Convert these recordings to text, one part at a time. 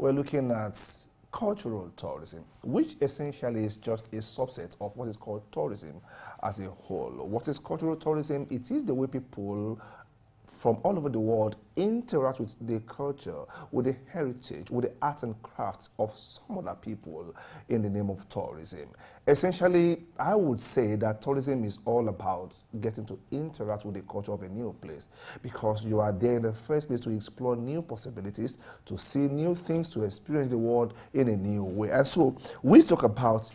we're looking at cultural tourism, which essentially is just a subset of what is called tourism as a whole. What is cultural tourism? It is the way people from all over the world interact with the culture, with the heritage, with the art and crafts of some other people in the name of tourism. Essentially, I would say that tourism is all about getting to interact with the culture of a new place, because you are there in the first place to explore new possibilities, to see new things, to experience the world in a new way. And so we talk about,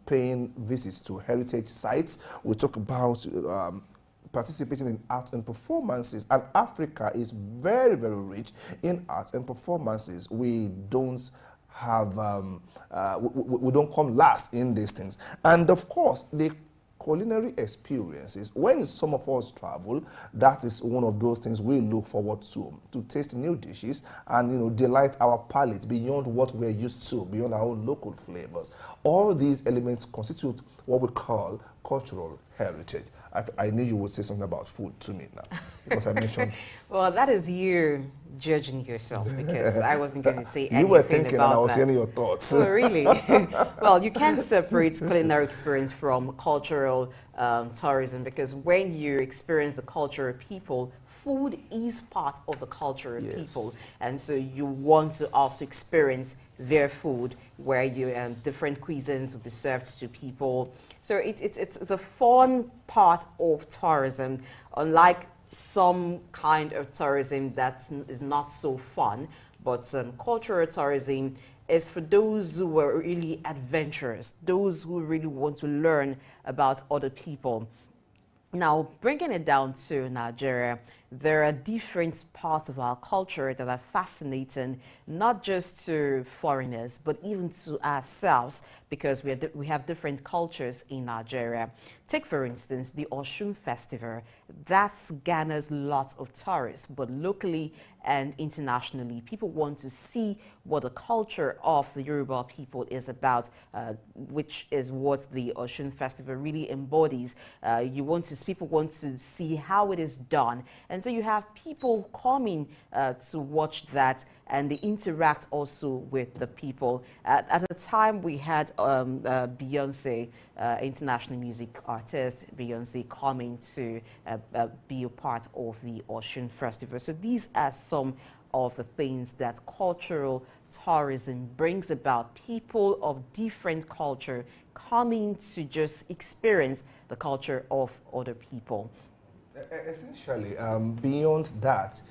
paying visits to heritage sites. We talk about participating in art and performances, and Africa is very, very rich in art and performances. We don't have, we don't come last in these things. And of course, the culinary experiences, when some of us travel, that is one of those things we look forward to taste new dishes and delight our palate beyond what we're used to, beyond our own local flavors. All these elements constitute what we call cultural heritage. I knew you would say something about food to me now, because I mentioned. Well, that is you judging yourself, because I wasn't going to say anything about that. You were thinking, and I was hearing your thoughts. Oh, really? Well, you can't separate culinary experience from cultural tourism, because when you experience the culture of people, food is part of the culture of people, and so you want to also experience their food, where you different cuisines will be served to people. So it's a fun part of tourism, unlike some kind of tourism that is not so fun. But cultural tourism is for those who are really adventurous, those who really want to learn about other people. Now, bringing it down to Nigeria, there are different parts of our culture that are fascinating, not just to foreigners, but even to ourselves, because we have different cultures in Nigeria. Take, for instance, the Osun Festival. That garners lots of tourists, but locally and internationally, people want to see what the culture of the Yoruba people is about, which is what the Osun Festival really embodies. People want to see how it is done. And so you have people coming to watch that, and they interact also with the people. At the time, we had Beyonce, international music artist Beyonce, coming to be a part of the Osun Festival. So these are some of the things that cultural tourism brings about. People of different culture coming to just experience the culture of other people. Essentially, beyond that,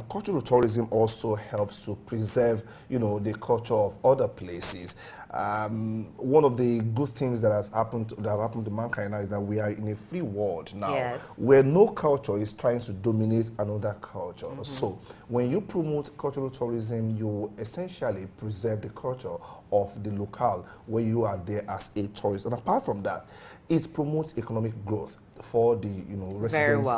cultural tourism also helps to preserve, the culture of other places. One of the good things that have happened to mankind now is that we are in a free world now, where no culture is trying to dominate another culture. So, when you promote cultural tourism, you essentially preserve the culture of the locale where you are there as a tourist. And apart from that, it promotes economic growth for the residents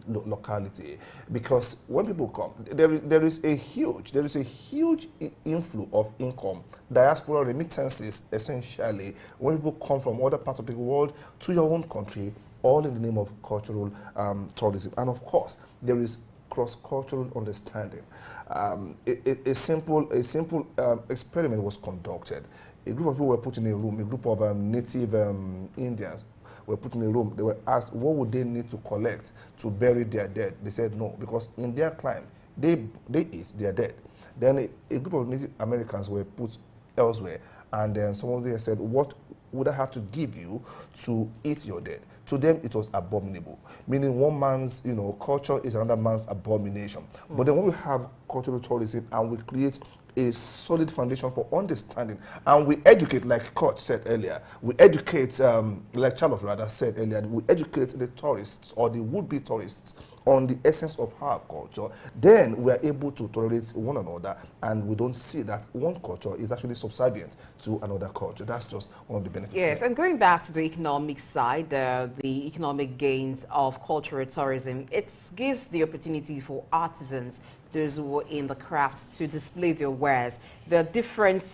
locality, because when people come, there is a huge inflow of income, diaspora remittances, essentially, when people come from other parts of the world to your own country, all in the name of cultural tourism. And of course, there is cross-cultural understanding. A simple experiment was conducted. A group of people were put in a room, a group of native Indians were put in a room. They were asked what would they need to collect to bury their dead. They said no, because in their climb, they eat their dead. Then a group of Native Americans were put elsewhere, and someone there said, what would I have to give you to eat your dead? To them, it was abominable, meaning one man's culture is another man's abomination. But then when we have cultural tourism and we create a solid foundation for understanding, and we educate, like Coach said earlier, we educate, like Charles rather said earlier, we educate the tourists or the would-be tourists on the essence of our culture, then we are able to tolerate one another, and we don't see that one culture is actually subservient to another culture. That's just one of the benefits. Yes, there. And going back to the economic side, the economic gains of cultural tourism, it gives the opportunity for artisans, those who are in the craft, to display their wares. There are different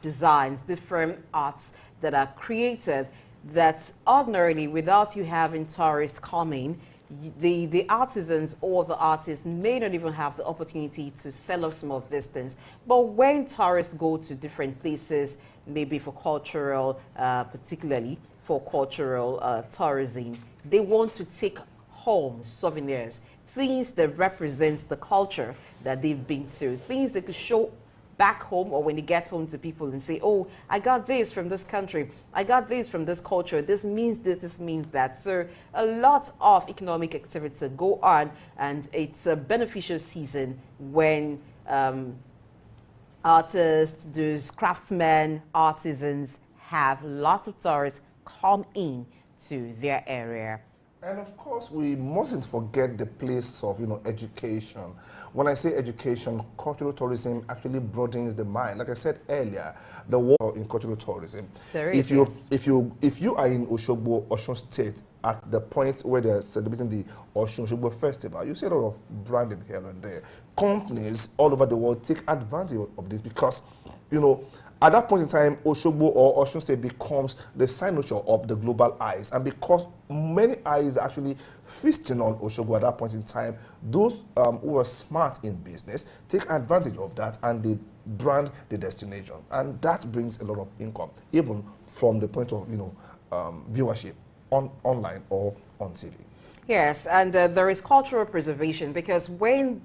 designs, different arts that are created that ordinarily, without you having tourists coming, the artisans or the artists may not even have the opportunity to sell off some of these things. But when tourists go to different places, maybe for cultural, particularly for cultural tourism, they want to take home souvenirs, things that represent the culture that they've been to, things they could show back home or when they get home to people and say, oh, I got this from this country, I got this from this culture, this means this means that. So a lot of economic activity go on, and it's a beneficial season when artists, those craftsmen, artisans have lots of tourists come in to their area. And of course, we mustn't forget the place of, education. When I say education, cultural tourism actually broadens the mind. Like I said earlier, the world in cultural tourism. If you are in Osogbo, Osun State, at the point where they're celebrating the Osun Osogbo Festival, you see a lot of branding here and there. Companies all over the world take advantage of this because, at that point in time, Osogbo or Osun State becomes the signature of the global eyes. And because many eyes are actually feasting on Osogbo at that point in time, those who are smart in business take advantage of that and they brand the destination. And that brings a lot of income, even from the point of, viewership online or on TV. Yes, and there is cultural preservation, because when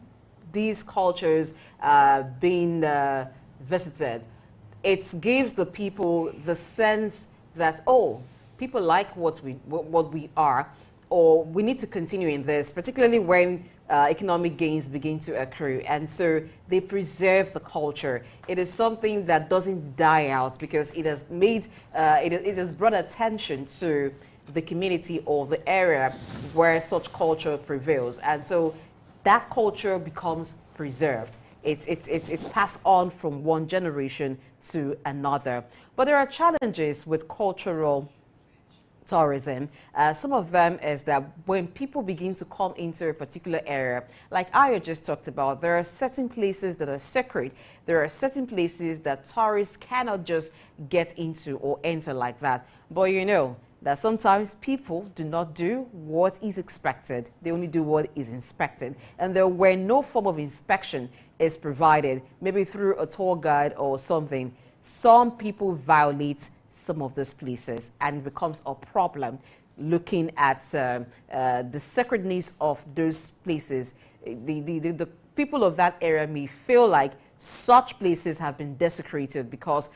these cultures are being visited, it gives the people the sense that, oh, people like what we are, or we need to continue in this, particularly when economic gains begin to accrue. And so they preserve the culture. It is something that doesn't die out because it has made, it has brought attention to the community or the area where such culture prevails. And so that culture becomes preserved. It's passed on from one generation to another. But there are challenges with cultural tourism. Some of them is that when people begin to come into a particular area, like Ayo just talked about, there are certain places that are sacred. There are certain places that tourists cannot just get into or enter like that. But that sometimes people do not do what is expected. They only do what is inspected. And there where no form of inspection is provided, maybe through a tour guide or something, some people violate some of those places, and it becomes a problem looking at the sacredness of those places. The people of that area may feel like such places have been desecrated because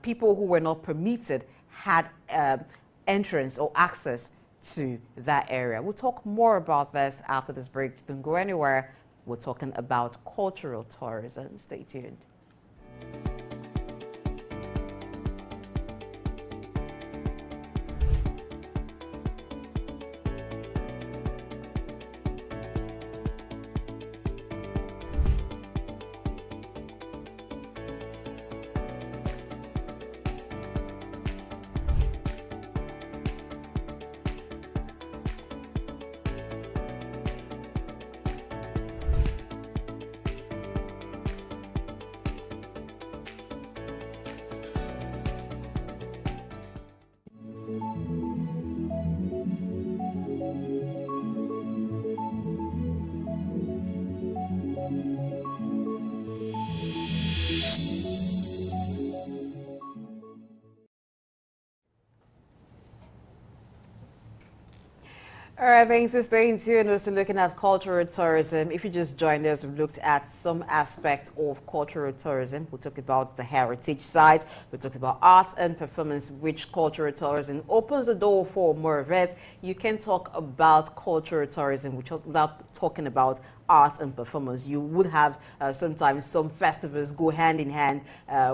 people who were not permitted had entrance or access to that area. We'll talk more about this after this break. Don't go anywhere. We're talking about cultural tourism. Stay tuned. All right, thanks for staying tuned. We're still looking at cultural tourism. If you just joined us, we've looked at some aspects of cultural tourism. We'll talk about the heritage side. We'll talk about art and performance, which cultural tourism opens the door for more of it. You can talk about cultural tourism without talking about art and performance. You would have sometimes some festivals go hand in hand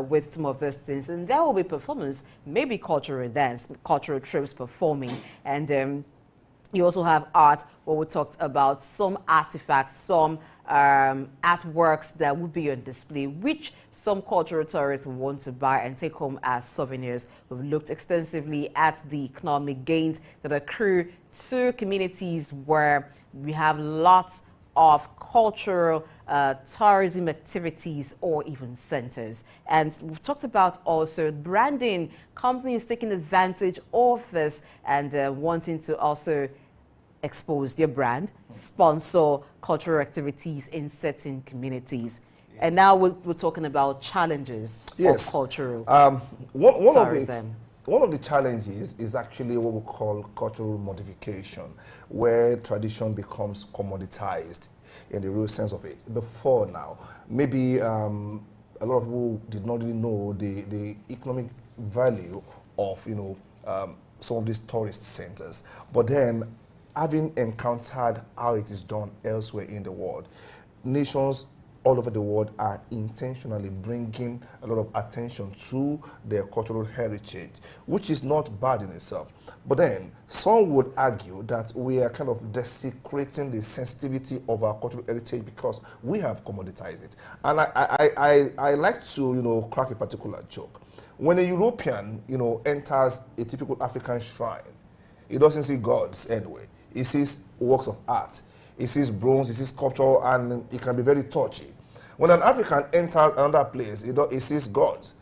with some of those things, and there will be performance, maybe cultural dance, cultural trips performing, and you also have art, where we talked about some artifacts, some artworks that would be on display, which some cultural tourists want to buy and take home as souvenirs. We've looked extensively at the economic gains that accrue to communities where we have lots of cultural tourism activities or even centers. And we've talked about also branding, companies taking advantage of this and wanting to also expose their brand, sponsor cultural activities in certain communities. And now we're talking about challenges of cultural tourism. One of the challenges is actually what we call cultural modification, where tradition becomes commoditized in the real sense of it. Before now, maybe a lot of people did not really know the economic value of, you know, some of these tourist centers. But then, having encountered how it is done elsewhere in the world, nations all over the world are intentionally bringing a lot of attention to their cultural heritage, which is not bad in itself. But then some would argue that we are kind of desecrating the sensitivity of our cultural heritage because we have commoditized it. And I like to, you know, crack a particular joke. When a European, you know, enters a typical African shrine, he doesn't see gods anyway. He sees works of art. He sees bronze, he sees sculpture, and it can be very touchy. When an African enters another place, he sees gods.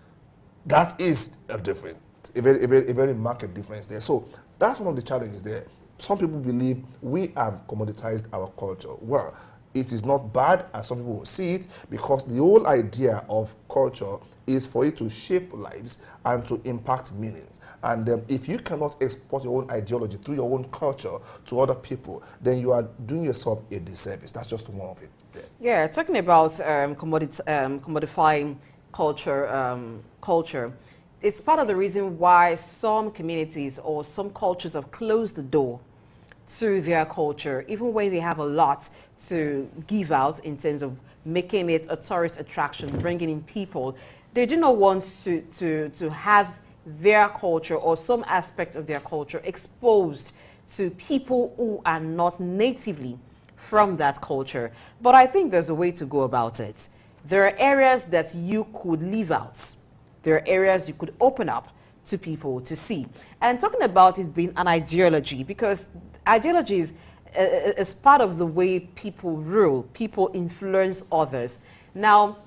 That is a difference, a very marked difference there. So that's one of the challenges there. Some people believe we have commoditized our culture. Well, it is not bad as some people will see it, because the whole idea of culture is for it to shape lives and to impact meanings. And if you cannot export your own ideology through your own culture to other people, then you are doing yourself a disservice. That's just one of it. Yeah, talking about commodifying culture, it's part of the reason why some communities or some cultures have closed the door to their culture, even when they have a lot to give out in terms of making it a tourist attraction, bringing in people. They do not want to have their culture or some aspect of their culture exposed to people who are not natively from that culture. But I think there's a way to go about it. There are areas that you could leave out. There are areas you could open up to people to see. And talking about it being an ideology, because ideology is part of the way people rule, people influence others. Now,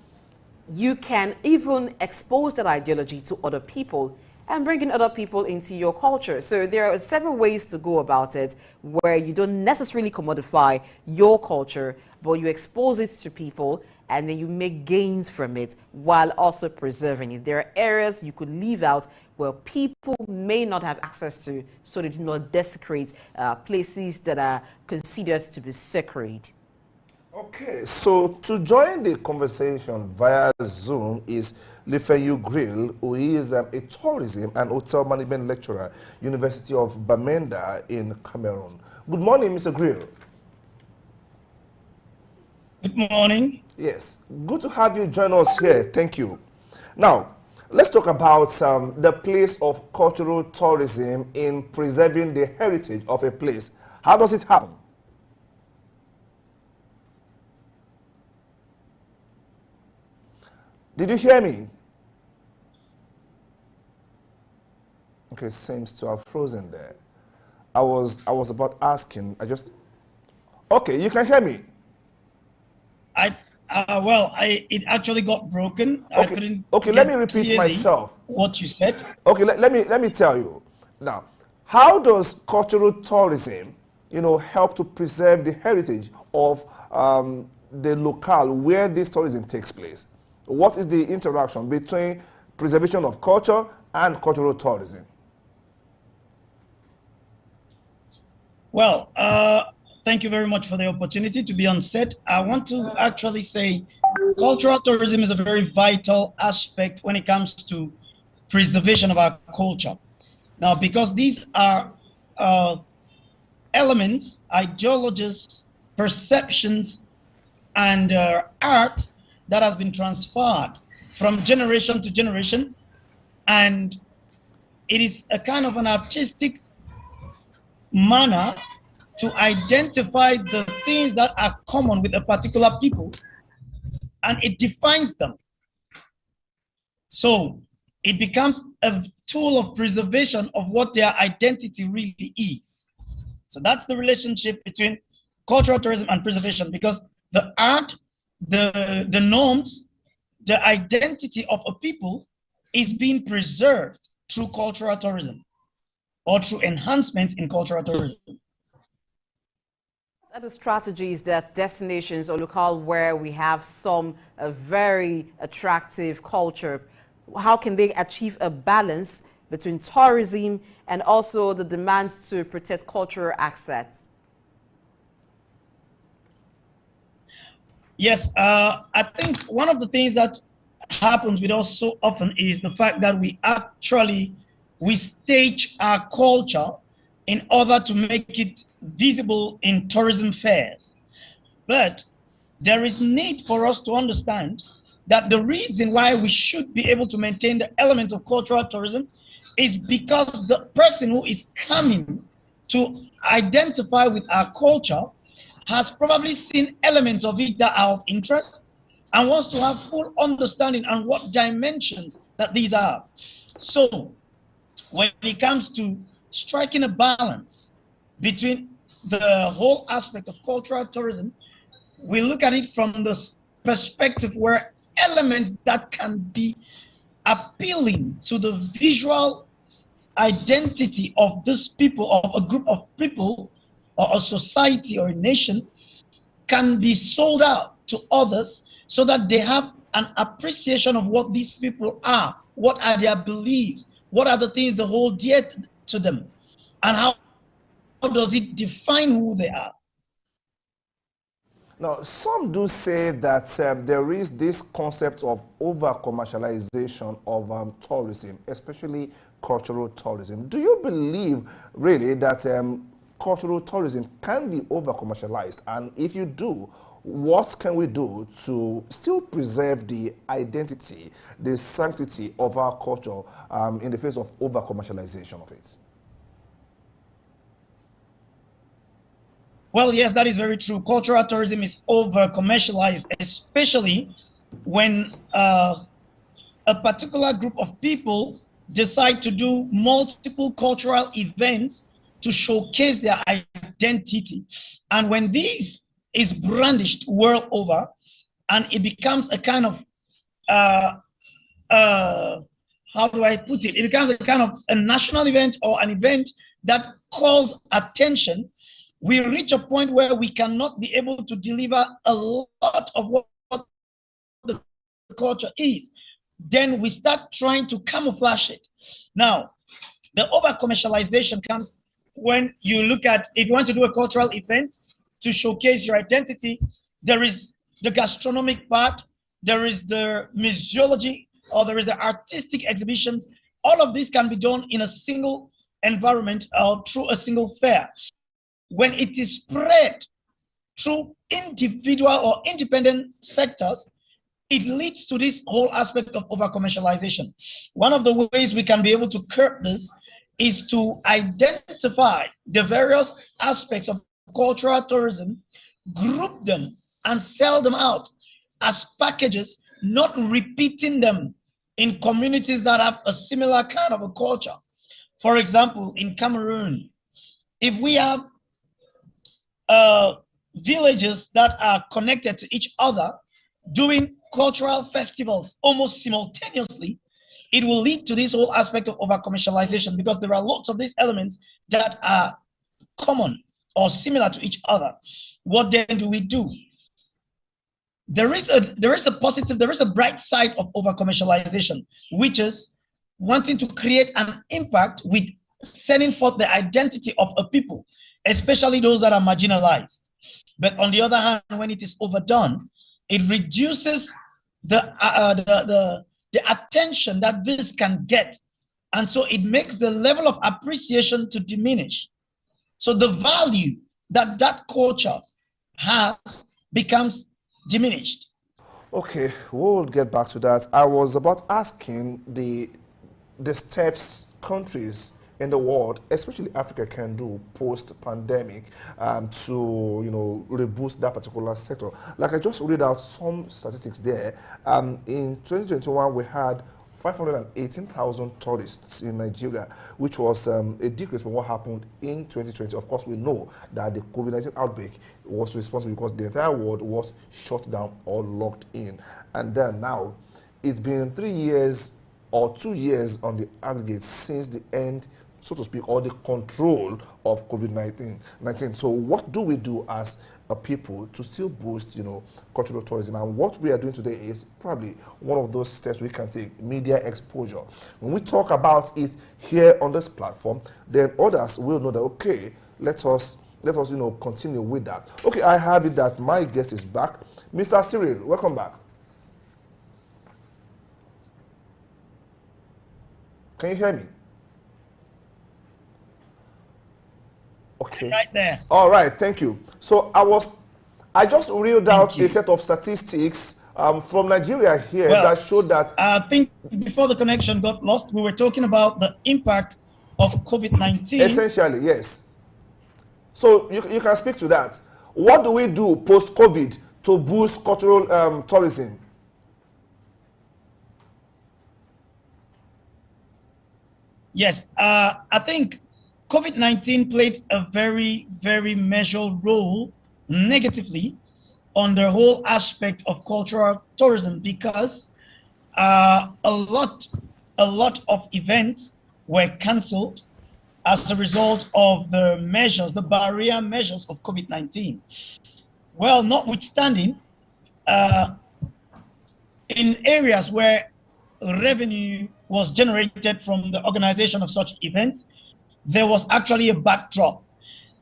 you can even expose that ideology to other people and bringing other people into your culture. So there are several ways to go about it, where you don't necessarily commodify your culture, but you expose it to people and then you make gains from it while also preserving it. There are areas you could leave out where people may not have access to, so they do not desecrate places that are considered to be sacred. Okay, so to join the conversation via Zoom is Limfenyuy Cyrille, who is a tourism and hotel management lecturer, University of Bamenda in Cameroon. Good morning, Mr. Cyrille. Good morning. Yes, good to have you join us here. Thank you. Now, let's talk about the place of cultural tourism in preserving the heritage of a place. How does it happen? Did you hear me? Okay, seems to have frozen there. I was about asking. Okay, you can hear me. It actually got broken. Okay. I couldn't. Okay, let me repeat myself. What you said. Okay, let me tell you now. How does cultural tourism, you know, help to preserve the heritage of the locale where this tourism takes place? What is the interaction between preservation of culture and cultural tourism? Well, thank you very much for the opportunity to be on set. I want to actually say cultural tourism is a very vital aspect when it comes to preservation of our culture. Now, because these are elements, ideologies, perceptions, and art that has been transferred from generation to generation, and it is a kind of an artistic manner to identify the things that are common with a particular people, and it defines them. So it becomes a tool of preservation of what their identity really is. So that's the relationship between cultural tourism and preservation, because the art, the norms, the identity of a people is being preserved through cultural tourism or through enhancements in cultural tourism. Are the strategies that destinations or locale where we have some very attractive culture, how can they achieve a balance between tourism and also the demands to protect cultural assets? Yes, I think one of the things that happens with us so often is the fact that we stage our culture in order to make it visible in tourism fairs. But there is need for us to understand that the reason why we should be able to maintain the elements of cultural tourism is because the person who is coming to identify with our culture has probably seen elements of it that are of interest and wants to have full understanding on what dimensions that these are. So when it comes to striking a balance between the whole aspect of cultural tourism, we look at it from the perspective where elements that can be appealing to the visual identity of this people, of a group of people, or a society or a nation, can be sold out to others so that they have an appreciation of what these people are, what are their beliefs, what are the things that hold dear to them, and how does it define who they are. Now, some do say that there is this concept of over-commercialization of tourism, especially cultural tourism. Do you believe, really, that cultural tourism can be over-commercialized? And if you do, what can we do to still preserve the identity, the sanctity of our culture in the face of over-commercialization of it? Well, yes, that is very true. Cultural tourism is over-commercialized, especially when a particular group of people decide to do multiple cultural events to showcase their identity. And when this is brandished world over, and it becomes a kind of, how do I put it? It becomes a kind of a national event or an event that calls attention. We reach a point where we cannot be able to deliver a lot of what the culture is. Then we start trying to camouflage it. Now, the over-commercialization comes when you look at, if you want to do a cultural event to showcase your identity, there is the gastronomic part, there is the museology, or there is the artistic exhibitions. All of this can be done in a single environment or through a single fair. When it is spread through individual or independent sectors, it leads to this whole aspect of over-commercialization. One of the ways we can be able to curb this is to identify the various aspects of cultural tourism, group them, and sell them out as packages, not repeating them in communities that have a similar kind of a culture. For example, in Cameroon, if we have villages that are connected to each other doing cultural festivals almost simultaneously, it will lead to this whole aspect of over-commercialization, because there are lots of these elements that are common or similar to each other. What then do we do? There is a bright side of over-commercialization, which is wanting to create an impact with sending forth the identity of a people, especially those that are marginalized. But on the other hand, when it is overdone, it reduces the attention that this can get. And so it makes the level of appreciation to diminish. So the value that that culture has becomes diminished. Okay, we'll get back to that. I was about asking the steps countries in the world, especially Africa, can do post-pandemic to reboost that particular sector. Like I just read out some statistics there. In 2021, we had 518,000 tourists in Nigeria, which was a decrease from what happened in 2020. Of course, we know that the COVID-19 outbreak was responsible because the entire world was shut down or locked in. And then now, it's been 3 years or 2 years on the aggregate since the end so to speak, or the control of COVID-19. So what do we do as a people to still boost, cultural tourism? And what we are doing today is probably one of those steps we can take: media exposure. When we talk about it here on this platform, then others will know that, okay, let us continue with that. Okay, I have it that my guest is back. Mr. Cyrille, welcome back. Can you hear me? Okay. Right there. All right, thank you. So I just reeled out a set of statistics from Nigeria here that showed that... I think before the connection got lost, we were talking about the impact of COVID-19. Essentially, yes. So you can speak to that. What do we do post-COVID to boost cultural tourism? Yes, I think COVID-19 played a very, very measured role negatively on the whole aspect of cultural tourism, because a lot of events were cancelled as a result of the barrier measures of COVID-19. Well, notwithstanding, in areas where revenue was generated from the organization of such events, there was actually a backdrop.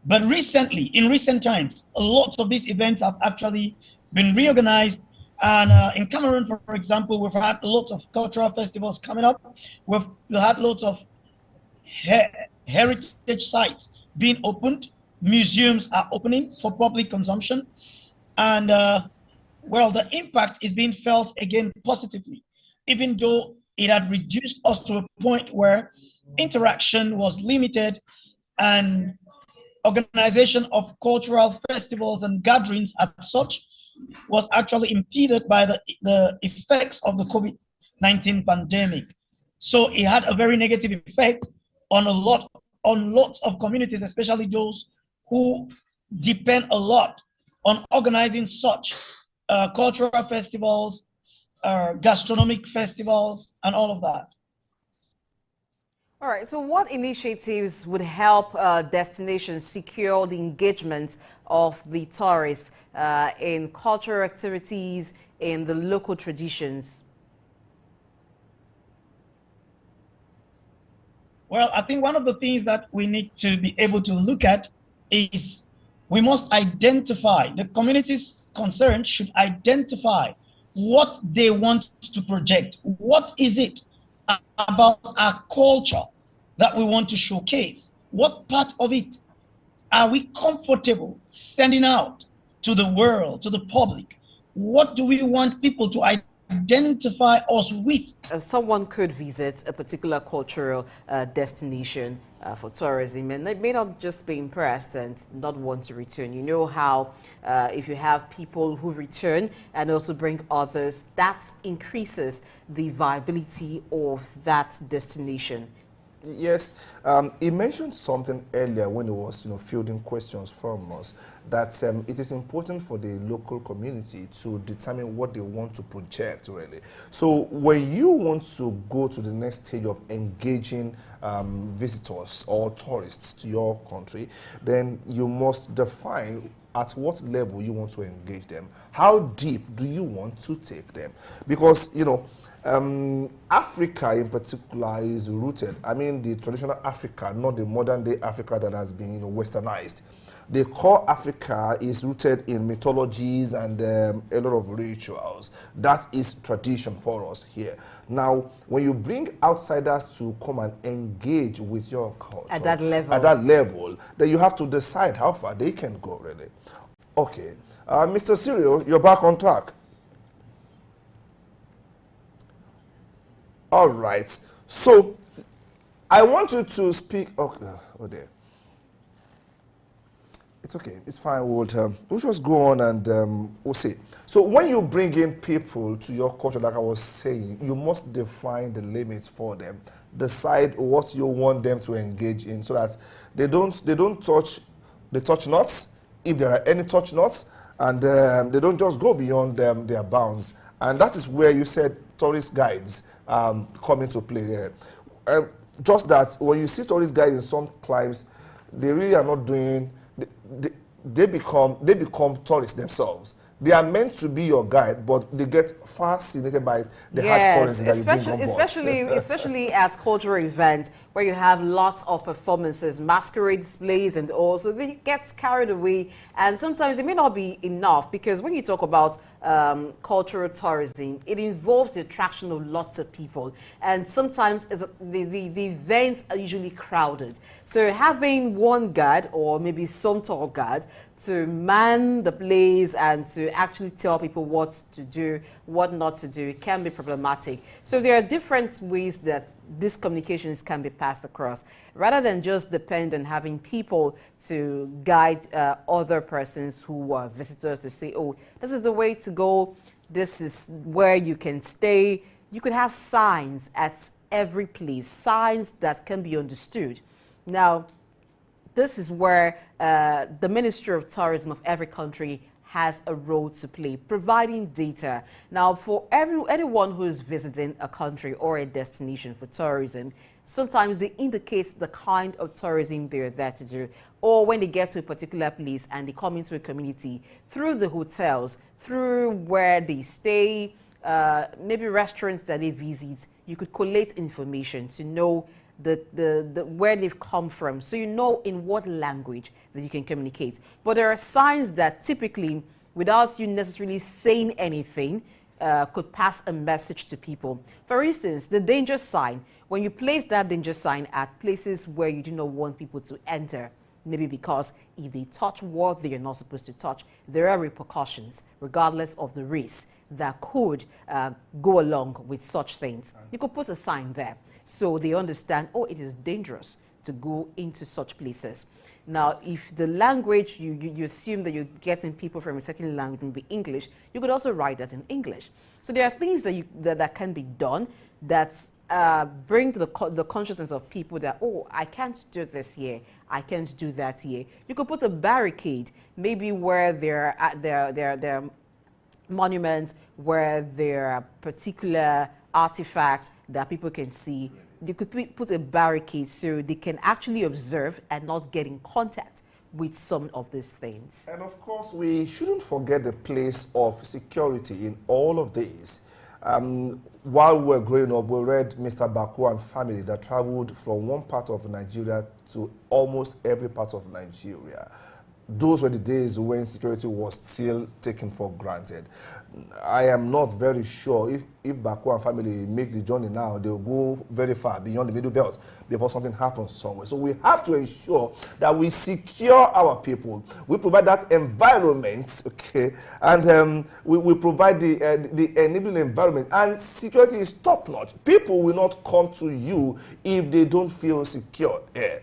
But recently, in recent times, lots of these events have actually been reorganized. And in Cameroon, for example, we've had lots of cultural festivals coming up. We've had lots of heritage sites being opened. Museums are opening for public consumption. And well, the impact is being felt again positively, even though it had reduced us to a point where interaction was limited and organization of cultural festivals and gatherings as such was actually impeded by the effects of the COVID-19 pandemic. So it had a very negative effect on lots of communities, especially those who depend a lot on organizing such cultural festivals, gastronomic festivals, and all of that. All right, so what initiatives would help destinations secure the engagement of the tourists in cultural activities, in the local traditions? Well, I think one of the things that we need to be able to look at is we must identify, the communities concerned should identify what they want to project. What is it about our culture that we want to showcase? What part of it are we comfortable sending out to the world, to the public? What do we want people to identify us with? Someone could visit a particular cultural destination for tourism, and they may not just be impressed and not want to return. You know how if you have people who return and also bring others, that increases the viability of that destination. Yes, he mentioned something earlier when he was, fielding questions from us, that it is important for the local community to determine what they want to project, really. So when you want to go to the next stage of engaging visitors or tourists to your country, then you must define at what level you want to engage them. How deep do you want to take them? Because, Africa in particular is rooted, the traditional Africa, not the modern day Africa that has been, westernized. The core Africa is rooted in mythologies and a lot of rituals. That is tradition for us here. Now, when you bring outsiders to come and engage with your culture at that level, then you have to decide how far they can go, really. Okay, Mr. Cyrille, you're back on track. All right. So I want you to speak. Okay, oh dear. It's okay. It's fine. We'll just go on and we'll see. So when you bring in people to your culture, like I was saying, you must define the limits for them. Decide what you want them to engage in, so that they don't touch the touch nuts, if there are any touch nuts, and they don't just go beyond their bounds. And that is where you said tourist guides come into play there. just that when you see all these guys in some climes, they really are not doing. They become tourists themselves. They are meant to be your guide, but they get fascinated by the hard currency that you bring on board. Especially at cultural events where you have lots of performances, masquerade displays and all, so they get carried away, and sometimes it may not be enough, because when you talk about cultural tourism, it involves the attraction of lots of people, and sometimes the events are usually crowded. So having one guard or maybe some tour guard to man the place and to actually tell people what to do, what not to do, can be problematic. So there are different ways that these communications can be passed across, rather than just depend on having people to guide other persons who are visitors to say, oh, this is the way to go, this is where you can stay. You could have signs at every place, signs that can be understood. Now, this is where the Ministry of Tourism of every country has a role to play, providing data. Now, for anyone who is visiting a country or a destination for tourism, sometimes they indicate the kind of tourism they're there to do, or when they get to a particular place and they come into a community, through the hotels, through where they stay, maybe restaurants that they visit, you could collate information to know where they've come from, so you know in what language that you can communicate. But there are signs that typically, without you necessarily saying anything, could pass a message to people. For instance, the danger sign. When you place that danger sign at places where you do not want people to enter, maybe because if they touch what they are not supposed to touch, there are repercussions, regardless of the risk that could go along with such things. You could put a sign there so they understand, oh, it is dangerous to go into such places. Now, if the language, you assume that you're getting people from a certain language, maybe English, you could also write that in English. So there are things that can be done that bring to the consciousness of people that, oh, I can't do this here, I can't do that here. You could put a barricade, maybe where there are monuments, where there are particular artifacts that people can see. You could put a barricade so they can actually observe and not get in contact with some of these things. And of course, we shouldn't forget the place of security in all of these. While we were growing up, we read Mr. Baku and family that traveled from one part of Nigeria to almost every part of Nigeria. Those were the days when security was still taken for granted. I am not very sure if Baku and family make the journey now, they'll go very far beyond the Middle Belt before something happens somewhere. So we have to ensure that we secure our people. We provide that environment, okay, and we provide the enabling environment. And security is top-notch. People will not come to you if they don't feel secure. Yeah.